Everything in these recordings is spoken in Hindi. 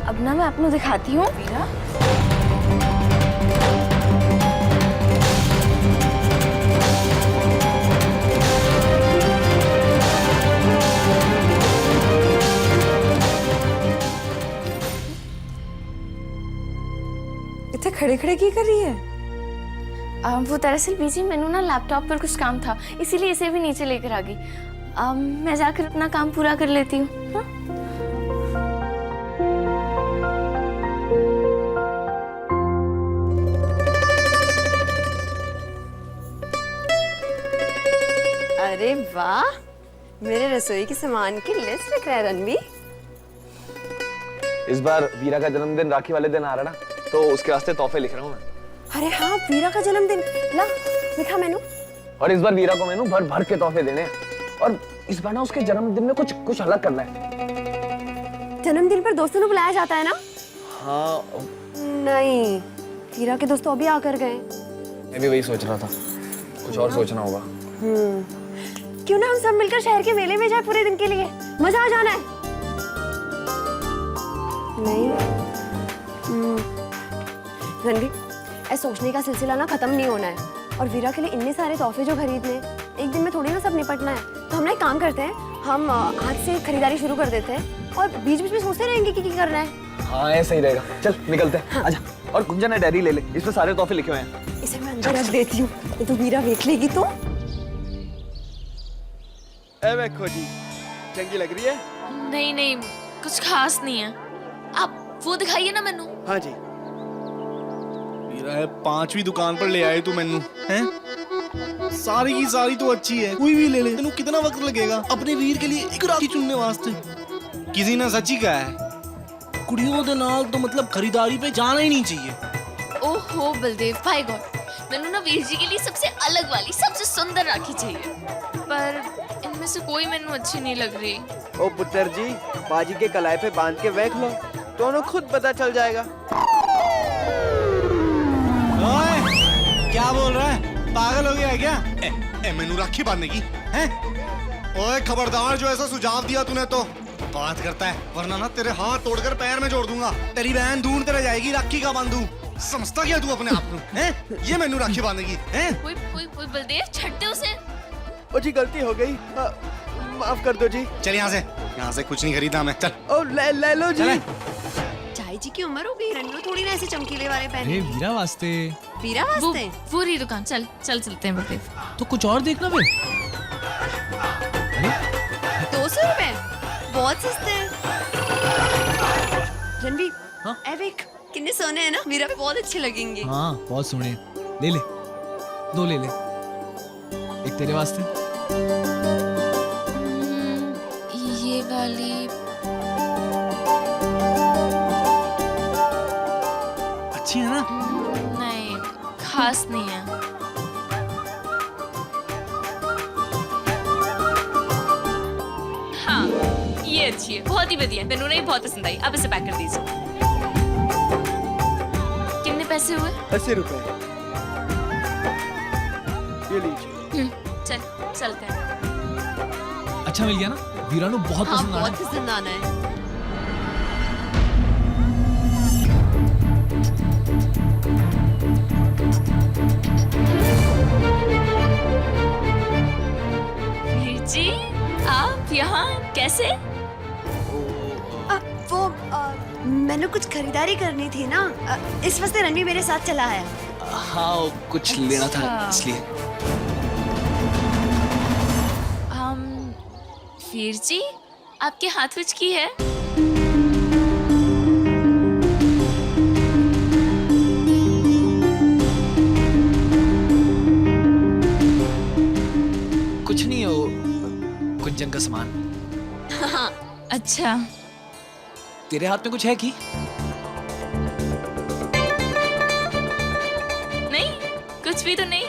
अब ना मैं आपको दिखाती हूँ वीरा। इतने खड़े खड़े की कर रही है? वो दरअसल बीजी मैंने ना लैपटॉप पर कुछ काम था, इसीलिए इसे भी नीचे लेकर आ गई। मैं जाकर अपना काम पूरा कर लेती हूँ। हाँ? अरे वाह, मेरे रसोई के सामान की लिस्ट रख रहा है रणवीर। इस बार वीरा का जन्मदिन राखी वाले दिन आ रहा ना, तो उसके वास्ते तोहफे लिख रहा हूँ मैं। अरे हाँ, वीरा का जन्मदिन, ला लिखा मैंने। और इस बार वीरा को मैंने भर भर के तोहफे देने हैं। और इस बार ना उसके जन्मदिन में कुछ अलग करना है। जन्मदिन पर दोस्तों को बुलाया जाता है ना? हाँ। नहीं, वीरा के दोस्त तो अभी आकर गए। मैं भी वही सोच रहा था, कुछ और सोचना होगा। क्यों ना हम सब मिलकर शहर के मेले में जाए पूरे दिन के लिए, मजा आ जाना है। नहीं रणवीर, ऐसा सोचने का सिलसिला ना खत्म नहीं होना है। और वीरा के लिए इतने सारे तोहफे जो खरीदने, एक दिन में थोड़ी ना सब निपटना है। तो हम ना एक काम करते हैं, हम आज से खरीदारी शुरू कर देते हैं और बीच बीच में सोचते रहेंगे कि करना है। हाँ, ऐसा ही रहेगा। चल निकलते हैं। आजा। और गुंजन ने डायरी ले ले, इसमें सारे तोहफे लिखे हुए हैं। इसे मैं अंदर रख देती हूँ, ये तो वीरा देख लेगी तो। देखो जी, चंगी लग रही है? नहीं नहीं, कुछ खास नहीं है। आप वो दिखाइए ना मैनू। हाँ जी। मेरा है 5वीं दुकान पर ले आए तू मैनू हैं? सारी की सारी तो अच्छी है, कोई भी ले ले। तेनू कितना वक्त लगेगा अपने वीर के लिए एक राखी चुनने वास्ते? किसी ने सच्ची कहा है, कुड़ियों दे नाल तो मतलब खरीदारी पे जाना ही नहीं चाहिए। ओहो बलदेव भाई गॉड, मैंने ना वीर जी के लिए सबसे अलग वाली, सबसे सुंदर राखी चाहिए, पर इनमें से कोई मैनू अच्छी नहीं लग रही। ओ पुत्र जी, बाजी के कलाई पे बांध के देख लो, दोनों खुद पता चल जाएगा। ओए, क्या बोल रहा है? पागल हो गया है क्या? मैनू राखी बांधने की हैं? ओए खबरदार, जो ऐसा सुझाव दिया तूने तो बात करता है, वरना ना तेरे हाथ तोड़कर पैर में जोड़ दूंगा। तेरी बहन ढूंढते रह जाएगी राखी का बांधू। समझता क्या तू अपने आप को हैं? ये मैनू राखी बांधेगी हैं? कोई बलदेव छट्टे उसे। ओ जी, गलती हो गई, माफ कर दो जी। चल यहाँ से कुछ नहीं खरीदा मैं। चल। ओ ले लो जी। चले। चाय जी की उम्र हो गई, रन्नू थोड़ी ना ऐसे चमकीले वाले पहने। वीरा वास्ते। वीरा वास्ते? वो रही दुकान, चलते हैं बलदेव। तो कुछ और देखना फिर। 200 रुपए बहुत सस्ते हैं। रणवीर, हाँ? एविक कितने सोने हैं ना, वीरा पे बहुत अच्छे लगेंगे। हाँ बहुत सोने। ले ले, 2 ले ले, एक तेरे वास्ते। ये वाली अच्छी है ना? नहीं, खास नहीं है। हाँ, ये अच्छी है, बहुत ही बढ़िया, मैंने नहीं बहुत पसंद आई। अब इसे पैक कर दीजिए। कितने पैसे हुए? 80 रुपए। ये लीजिए। चलते हैं। अच्छा मिल गया ना? वीरा को बहुत हाँ, पसंद आया। बहुत पसंद आना है। वीर जी, आप यहाँ कैसे? मैंने कुछ खरीदारी करनी थी ना, इस वास्ते रणवीर मेरे साथ चला है। हाँ कुछ लेना था इसलिए। वीर जी, आपके हाथ विच की है? कुछ नहीं हो, गुंजन का सामान। अच्छा, तेरे हाथ में कुछ है की? नहीं, कुछ भी तो नहीं।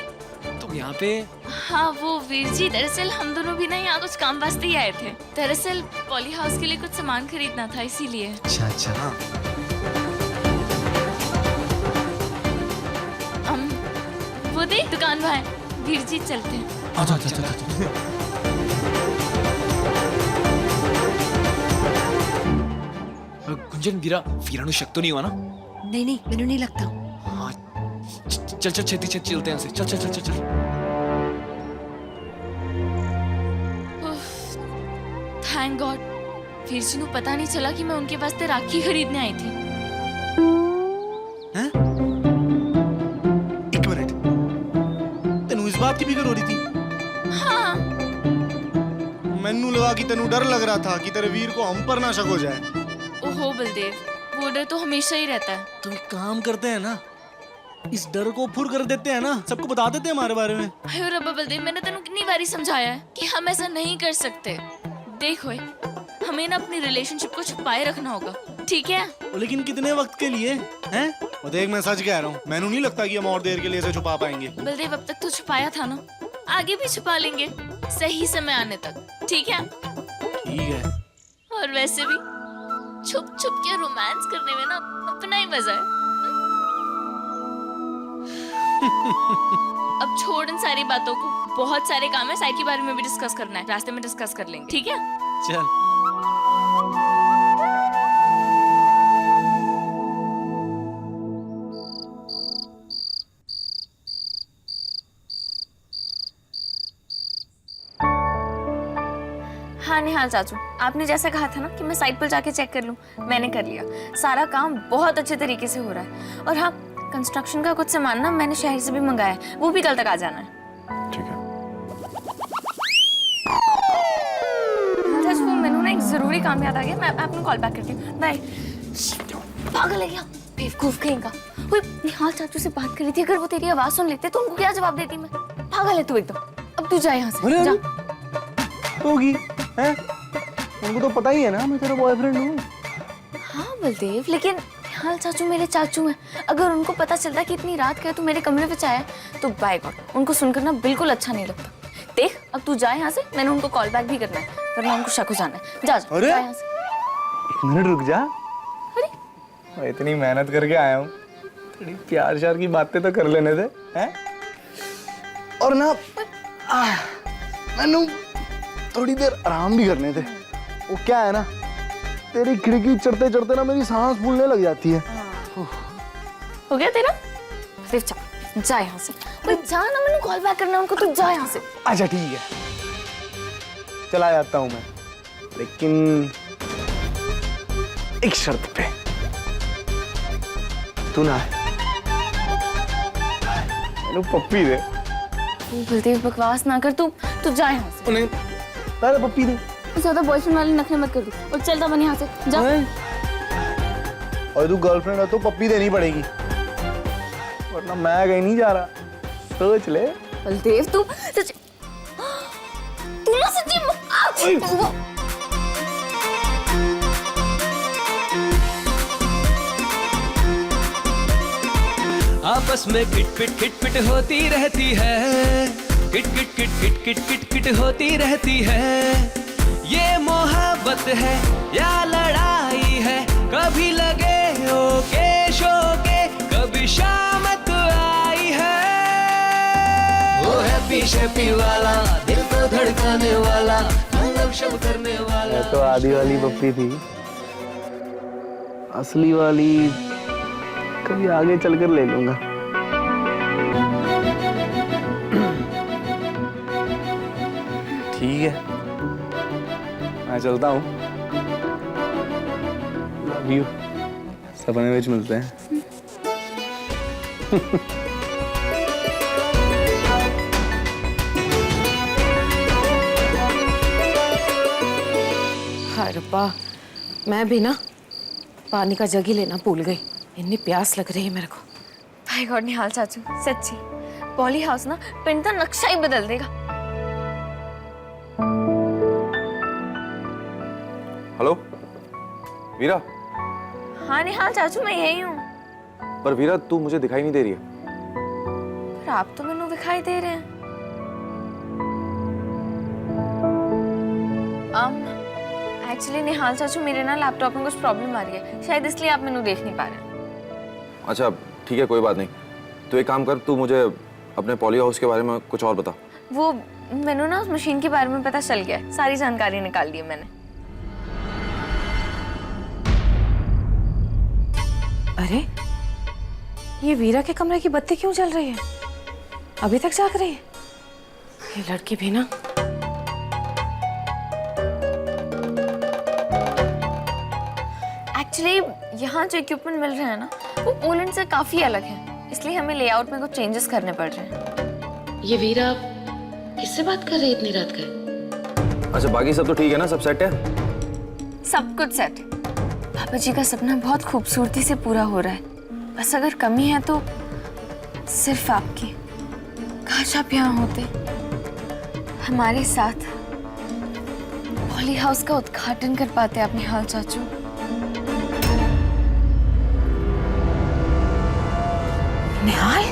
तुम यहाँ पे? हाँ वो वीर जी, दरअसल हम दोनों भी ना यहाँ कुछ काम वास्ते ही आए थे। दरअसल पॉली हाउस के लिए कुछ सामान खरीदना था, इसीलिए। अच्छा। वो देख दुकान भाई, वीर जी चलते हैं। अच्छा। गुंजन वीरा वीरा नु शक तो नहीं हुआ ना? नहीं नहीं, मैंने नहीं लगता। हाँ चल चल छेती छेती चलते हैं, चल चल चल चल चल। थैंक गॉड फिर जी को पता नहीं चला कि मैं उनके वास्ते राखी खरीदने आई थी। हैं? एक मिनट, तेनू इस बात की फिक्र हो रही थी? हाँ मैनू लगा कि तेनू डर लग रहा था कि तेरे वीर को हम पर ना शक हो जाए। ओहो बलदेव, वो डर तो हमेशा ही रहता है। तो एक काम करते हैं ना, इस डर को फुर कर देते हैं ना, सबको बता देते हैं हमारे बारे में। अरे रब्बा बलदेव, मैंने तेनू कितनी बारी समझाया है कि हम ऐसा नहीं कर सकते। देख ओए, हमें ना अपनी रिलेशनशिप को छुपाए रखना होगा, ठीक है? लेकिन कितने वक्त के लिए हैं? वो देख, मैं सच कह रहा हूँ, मैनू नहीं लगता कि हम और देर के लिए इसे छुपा पाएंगे। बलदेव अब तक तो छुपाया था ना, आगे भी छुपा लेंगे सही समय आने तक, ठीक है? ठीक है। और वैसे भी छुप छुप के रोमांस करने में ना अपना ही मजा है। अब छोड़ इन सारी बातों को, बहुत सारे काम है, साइड के बारे में भी डिस्कस करना है, रास्ते में डिस्कस कर लेंगे, ठीक है? चल। हाँ निहाल चाचू, आपने जैसा कहा था ना कि मैं साइट पर जाके चेक कर लूं, मैंने कर लिया। सारा काम बहुत अच्छे तरीके से हो रहा है। और हाँ, कंस्ट्रक्शन का कुछ सामान ना मैंने शहर से भी मंगाया है, वो भी कल तक आ जाना है। ठीक है। हाँ चाचू, वो मैंने ना एक जरूरी काम याद आ गया, मैं आपको कॉल बैक करती हूँ, बाय। पागल है क्या, बेवकूफ कहीं का। वो निहाल चाचू से बात कर रही थी, अगर वो तेरी आवाज सुन लेते तो उनको क्या जवाब देती मैं? पागल है तू एकदम। अब तू जा यहाँ से, जा। होगी हैं? उनको तो पता ही है ना मैं तेरा बॉयफ्रेंड हूँ। हाँ बलदेव, लेकिन निहाल चाचू मेरे चाचू हैं। अगर उनको पता चलता कि इतनी रात का तू मेरे कमरे पे आया तो बाय गॉड, उनको सुनकर ना बिल्कुल अच्छा नहीं लगता। देख अब तू जा यहाँ से, मैंने उनको कॉल बैक भी करना है, वरना उनको शक हो जाना है। जा जा, अरे? जा यहाँ से। एक मिनट रुक जा। अरे मैं इतनी मेहनत करके आया हूँ, थोड़ी प्यार श्यार की बातें तो कर लेने दे हैं? और ना मैनू थोड़ी देर आराम भी करने दे। वो क्या है ना, तेरी खिड़की चढ़ते चढ़ते ना मेरी सांस फूलने लग जाती है। हो गया तेरा? सिर्फ जा यहाँ से। जा ना, मैंने कॉल बैक करना है उनको, तू जा यहाँ से। अच्छा ठीक है, चला जाता हूँ मैं, लेकिन एक शर्त पे। तू ना मैनू पप्पी दे। बलदेव बकवास ना कर, तू तू जा यहाँ से। उन्हें पहले पप्पी दे। ज्यादा बॉयफ्रेंड वाले नखरे मत कर दू, और चल दबन यहाँ से, जा। और तू गर्लफ्रेंड है तो पप्पी देनी पड़ेगी, वरना मैं कहीं नहीं जा रहा, सोच ले। बलदेव तू ना सच्ची आपस में किट होती रहती है, किट होती रहती है। ये मोहब्बत है या लड़ाई है, कभी लगे ओके शोके, कभी शामत आई है। वो हैप्पी शैप्पी वाला, दिल को धड़काने वाला, शब करने वाला। ये तो आधी वाली पप्पी थी, असली वाली कभी आगे चलकर ले लूंगा। ठीक है, मैं चलता हूँ। Love you. सपने में मिलते हैं। हाय रब्बा, मैं भी ना पानी का जग ही लेना भूल गई, इतनी प्यास लग रही है मेरे को। भाई गॉड निहाल चाचू, सच्ची पॉली हाउस ना पिंड का नक्शा ही बदल देगा। हेलो वीरा। हाँ निहाल चाचू, मैं यही हूँ। पर वीरा तू मुझे दिखाई नहीं दे रही है। पर आप तो मैंने दिखाई दे रहे हैं। एक्चुअली निहाल चाचू, मेरे ना लैपटॉप में कुछ प्रॉब्लम आ रही है, शायद इसलिए आप मैंने देख नहीं पा रहे। अच्छा ठीक है, कोई बात नहीं। तो एक काम कर, तू मुझे अपने पॉली हाउस के बारे में कुछ और बता। वो मैंने ना उस मशीन के बारे में पता चल गया, सारी जानकारी निकाल दी है मैंने। अरे ये वीरा के कमरे की बत्ती क्यों जल रही है? अभी तक जाग रही है ये लड़की भी ना। एक्चुअली यहाँ जो इक्विपमेंट मिल रहे हैं ना वो पोलैंड से काफी अलग है, इसलिए हमें लेआउट में कुछ चेंजेस करने पड़ रहे हैं। ये वीरा किससे बात कर रही है इतनी रात का? अच्छा बाकी सब तो ठीक है ना, सब सेट है? सब कुछ सेट है। पापा जी का सपना बहुत खूबसूरती से पूरा हो रहा है, बस अगर कमी है तो सिर्फ आपकी। काश आप यहाँ होते हमारे साथ, पॉली हाउस का उद्घाटन कर पाते आप निहाल चाचू। निहाल?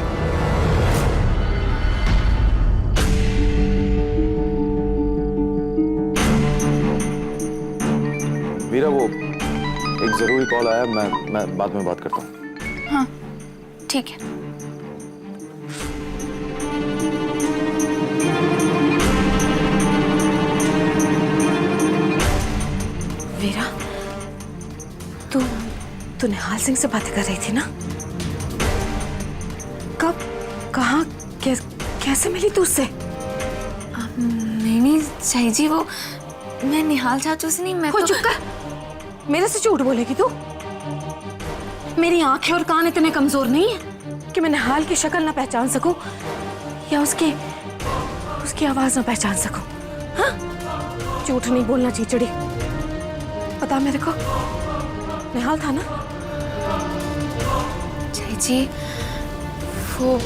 वीरा वो एक जरूरी कॉल आया, मैं बाद में बात करता हूँ। हाँ ठीक है। वीरा तू निहाल सिंह से बातें कर रही थी ना? कब, कहाँ, कैसे मिली तू उससे? नहीं शाही जी, वो मैं निहाल चाचू से नहीं, मैं तो... चुप कर, मेरे से झूठ बोलेगी तू? मेरी आंखें और कान इतने कमजोर नहीं है कि मैं निहाल की शक्ल ना पहचान सकूं या उसकी आवाज ना पहचान सकूं। हाँ, झूठ नहीं बोलना चीचड़ी। पता मेरे को निहाल था ना? शाही जी वो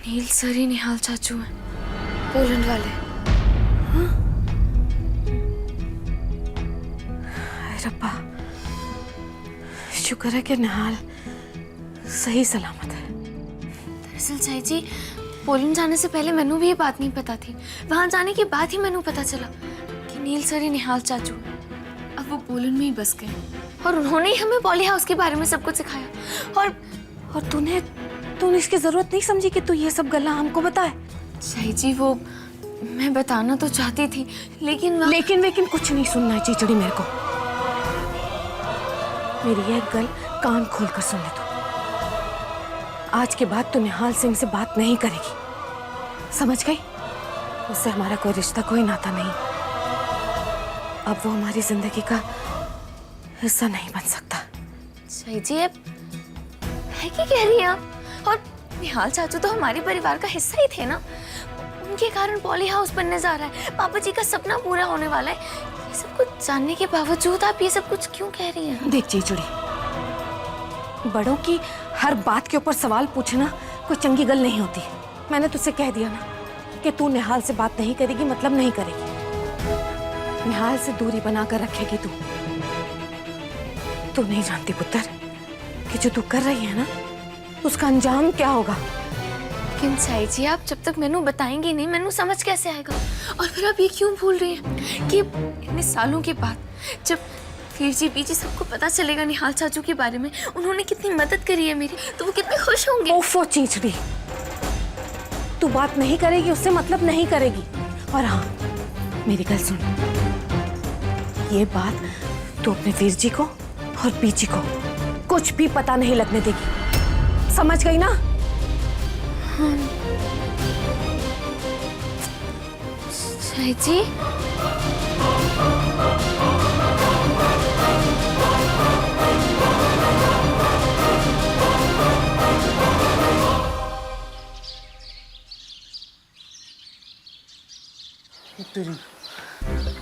नील सर ही निहाल चाचू हैं, पोलैंड वाले। हाँ? रब्बा, शुक्र है कि निहाल सही सलामत है। दरअसल शाही जी पोलैंड जाने से पहले मैनू भी ये बात नहीं पता थी। वहां जाने के बाद ही मैनू पता चला कि नील सर ही निहाल चाचू। अब वो पोलैंड में ही बस गए और उन्होंने ही हमें पॉली हाउस के बारे में सब कुछ सिखाया। और तूने इसकी जरूरत नहीं समझी कि तू ये सब गल्ला हमको बताए? शाही जी वो मैं बताना तो चाहती थी, लेकिन लेकिन कुछ नहीं सुनना है चीचड़ी मेरे को। मेरी एक गल कान खोल कर सुन ले तू। आज के बाद तू निहाल सिंह से बात नहीं करेगी, समझ गई? उससे हमारा कोई रिश्ता, कोई नाता नहीं। अब वो हमारी जिंदगी का हिस्सा नहीं बन सकता। शाही जी अब है क्या कह रही हैं आप? और निहाल चाचू तो हमारे परिवार का हिस्सा ही थे ना। उनके कारण पॉली हाउस बनने जा रहा है, पापा जी का सपना पूरा होने वाला है। ये सब कुछ जानने के बावजूद आप ये सब कुछ क्यों कह रही हैं? देख चीचड़ी, बड़ों की हर बात के ऊपर सवाल पूछना कोई चंगी गल नहीं होती। मैंने तुझसे कह दिया ना कि तू निहाल से बात नहीं करेगी, मतलब नहीं करेगी। निहाल से दूरी बनाकर रखेगी तू। तू नहीं जानती पुत्र कि जो तू कर रही है ना उसका अंजाम क्या होगा। लेकिन शाही जी आप जब तक मैनू बताएंगी नहीं, मैनू समझ कैसे आएगा? और फिर आप ये क्यों भूल रही हैं कि इतने सालों के बाद जब फिर जी बीजी सबको पता चलेगा निहाल चाचू के बारे में, उन्होंने कितनी मदद करी है मेरी, तो वो कितने खुश होंगे। ओफो चीचड़ी, तू बात नहीं करेगी उससे मतलब नहीं करेगी। और हाँ, मेरी गल सुन, ये बात तू अपने वीर जी को और बीजी को कुछ भी पता नहीं लगने देगी, समझ गई ना? शाही जी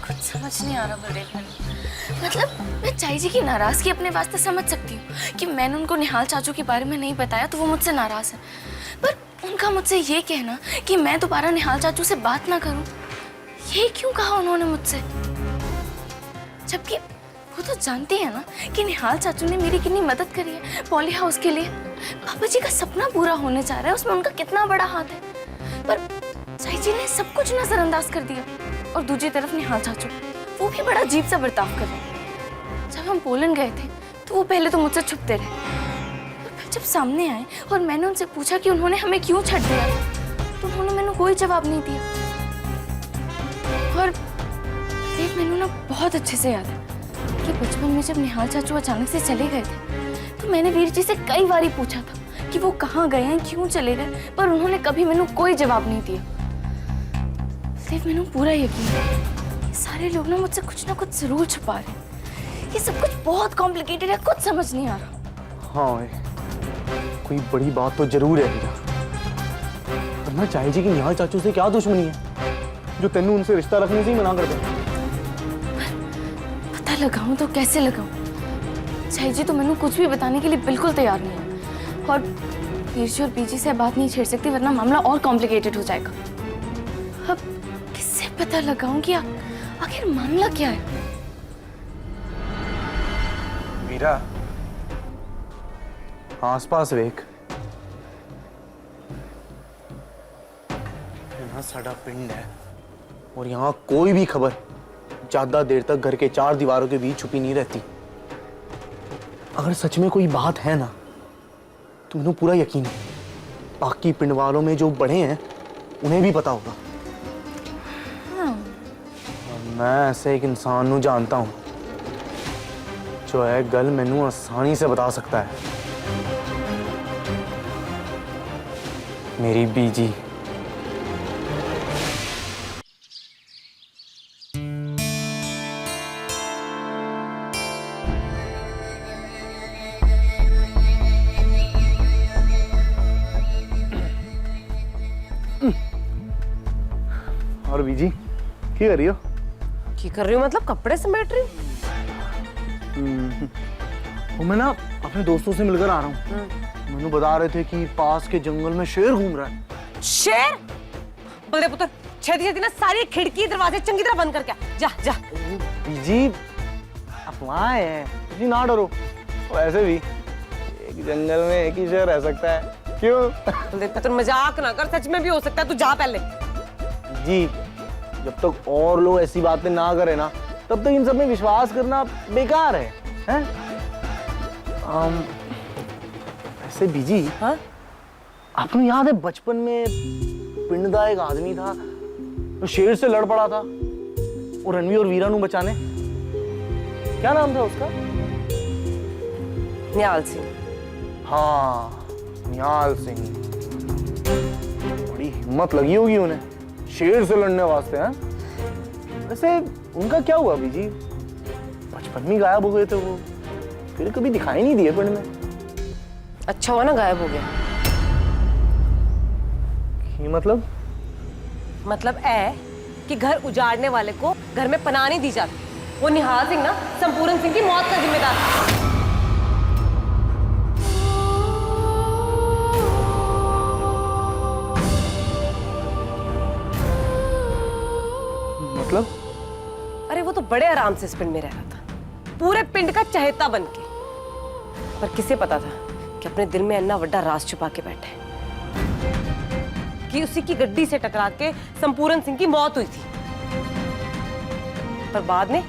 कुछ समझ नहीं आ रहा बलदेव मैंने। मतलब मैं चाई जी की नाराजगी अपने वास्ते समझ सकती हूँ कि मैंने उनको निहाल चाचू के बारे में नहीं बताया तो वो मुझसे नाराज है, पर उनका मुझसे ये कहना कि मैं दोबारा निहाल चाचू से बात ना करूँ, ये क्यों कहा उन्होंने मुझसे? जबकि वो तो जानती है ना कि निहाल चाचू ने मेरी कितनी मदद करी है पॉली हाउस के लिए। पापा जी का सपना पूरा होने जा रहा है, उसमें उनका कितना बड़ा हाथ है, पर चाई जी ने सब कुछ नजरअंदाज कर दिया। और दूसरी तरफ निहाल चाचू, वो भी बड़ा अजीब सा बर्ताव कर रहे हैं। जब हम पोलैंड गए थे तो वो पहले तो मुझसे छुपते रहे, और फिर जब सामने आए और मैंने उनसे पूछा कि उन्होंने हमें क्यों छੱਡ दिया, तो उन्होंने मैंने कोई जवाब नहीं दिया। और देख, मैंने ना बहुत अच्छे से याद है कि बचपन में जब निहाल चाचू अचानक से चले गए थे तो मैंने वीर जी से कई बार ही पूछा था कि वो कहाँ गए हैं, क्यों चले गए, पर उन्होंने कभी मैंने कोई जवाब नहीं दिया। सिर्फ मैंने पूरा यकीन है सारे लोग ना मुझसे कुछ ना कुछ जरूर छुपा रहे हैं। ये सब कुछ बहुत कॉम्प्लिकेटेड है, कुछ समझ नहीं आ रहा। हाँ ओए, कोई बड़ी बात तो जरूर है वीरा। वरना चाहे जी कि निहाल चाचू से क्या दुश्मनी है जो तेनू उनसे रिश्ता रखने से ही मना कर दे। पता लगाऊं तो कैसे लगाऊं? चाहे जी तो मैंने कुछ भी बताने के लिए बिल्कुल तैयार नहीं है, और वीर जी और बीजी से बात नहीं छेड़ सकती वरना मामला और कॉम्प्लिकेटेड हो जाएगा। अब किससे पता लगाऊं कि आखिर मामला क्या है? वीरा, आसपास वेख। यहाँ साडा पिंड है और यहाँ कोई भी खबर ज्यादा देर तक घर के चार दीवारों के बीच छुपी नहीं रहती। अगर सच में कोई बात है ना तो मुझे पूरा यकीन है बाकी पिंड वालों में जो बड़े हैं उन्हें भी पता होगा। और मैं ऐसे एक इंसान नू जानता हूं जो है गल मैनू आसानी से बता सकता है। मेरी बीजी। और बीजी क्या कर रही हो? की कर रही हूँ मतलब कपड़े समेट रही हूँ। वो मैं ना अपने दोस्तों से मिलकर आ रहा हूँ। मैंने बता रहे थे कि पास के जंगल में शेर घूम रहा है। शेर? बलदेव पुत्र, छेदी छेदी ना सारी खिड़की दरवाजे चंगी तरह बंद करके आ। जा जा। बीजी अफवाह है, जी ना डरो। वैसे भी एक जंगल में एक ही शेर रह सकता है, क्यों? बलदेव पुत्र मजाक ना कर, सच में भी हो सकता है, तू जा पहले। जी, जब तक और लोग ऐसी बातें ना करें ना तब तक इन सब में विश्वास करना बेकार है, हैं? ऐसे बीजी, हाँ? आपको याद है बचपन में पिंड का एक आदमी था तो शेर से लड़ पड़ा था और रणवीर और वीरा नू बचाने? क्या नाम था उसका? निहाल सिंह। हाँ, निहाल सिंह। बड़ी हिम्मत लगी होगी उन्हें शेर से लड़ने वास्ते, हैं? वैसे उनका क्या हुआ बीजी? बचपन में गायब हो गए थे वो, फिर कभी दिखाई नहीं दिए पिंड में। अच्छा हुआ ना गायब हो गया। ये मतलब? मतलब है कि घर उजाड़ने वाले को घर में पनाह नहीं दी जाती। वो निहाल सिंह ना संपूर्ण सिंह की मौत का जिम्मेदार है। मतलब? अरे वो तो बड़े आराम से इस पिंड में रह रहा था, पूरे पिंड का चहेता बन के। पर किसे पता था कि अपने दिल में इतना बड़ा राज छुपा के बैठे है कि उसी की गड्डी से टकरा के संपूर्ण सिंह की मौत हुई थी। पर बाद में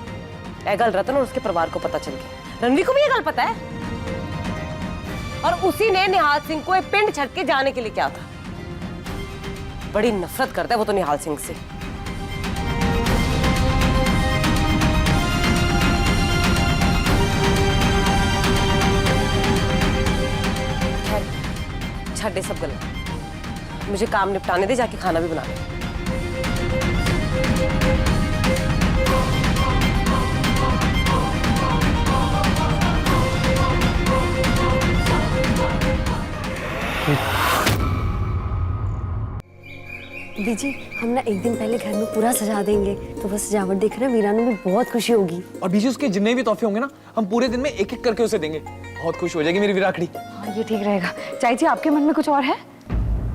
एगल रतन और उसके परिवार को पता चल गया। रणवीर को भी ये गल पता है और उसी ने निहाल सिंह को एक पिंड छड़ के जाने के लिए किया था। बड़ी नफरत करता है वो तो निहाल सिंह से। छड्डे सब गलत, मुझे काम निपटाने दे, जाके खाना भी बना ले। बीजी, हम ना एक दिन पहले घर में पूरा सजा देंगे तो वो सजावट देखकर वीरानू भी बहुत खुशी होगी। और बीजी उसके जितने भी तोहफे होंगे ना हम पूरे दिन में एक एक करके उसे देंगे। बहुत खुश हो जाएगी मेरी विराखड़ी। हाँ, ये ठीक रहेगा। चाची जी, आपके मन में कुछ और है?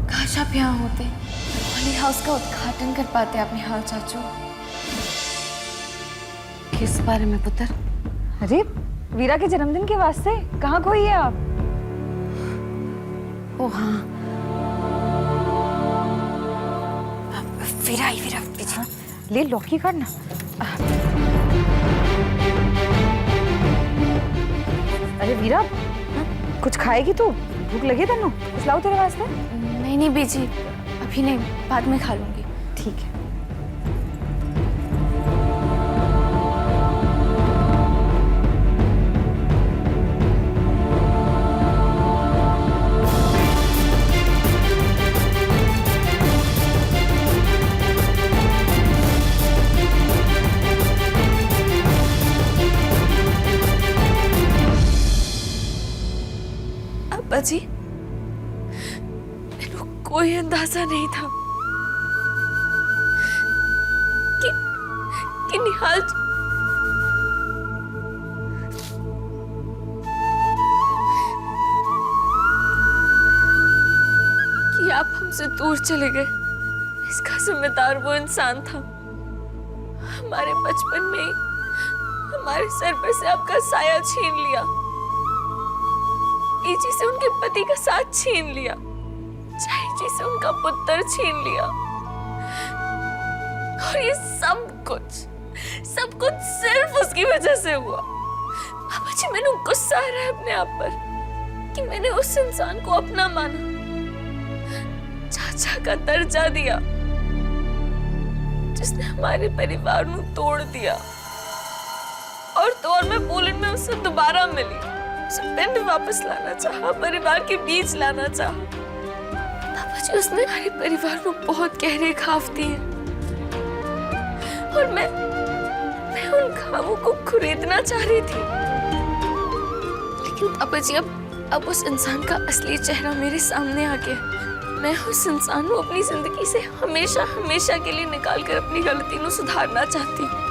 काश आप यहाँ होते, पॉली हाउस का उद्घाटन कर पाते आप निहाल चाचू। किस बारे में पुत्र? अरे वीरा के जन्मदिन के वास्ते कहाँ कोई है आप? ओ हाँ, वीरा बीजी। हाँ, ले लौकी करना। अरे वीरा, कुछ खाएगी तू? भूख लगी तेनू? कुछ लाओ तेरे वास्ते? नहीं बीजी, अभी नहीं, बाद में खा लूंगी। ठीक है। पापा जी, मैंने कोई अंदाजा नहीं था कि निहाल कि आप हमसे दूर चले गए। इसका जिम्मेदार वो इंसान था। हमारे बचपन में ही हमारे सर पर से आपका साया छीन लिया, जी से उनके पति का साथ छीन लिया, जी से उनका पुत्र छीन लिया, और ये सब कुछ सिर्फ उसकी वजह से हुआ। पापा जी, मैंने गुस्सा आ रहा है अपने आप पर कि मैंने उस इंसान को अपना माना, चाचा का दर्जा दिया, जिसने हमारे परिवार को तोड़ दिया। और तो और मैं पोलैंड में उससे दोबारा मिली, उसे पिंड वापस लाना चाहा, परिवार के बीच लाना चाहा। पापा जी, उसने हमारे परिवार को बहुत गहरे घाव दिए, और मैं उन घावों को खरीदना चाह रही थी। लेकिन पापा जी, अब उस इंसान का असली चेहरा मेरे सामने आ गया। मैं उस इंसान को अपनी जिंदगी से हमेशा के लिए निकाल कर अपनी गलती को सुधारना चाहती हूँ।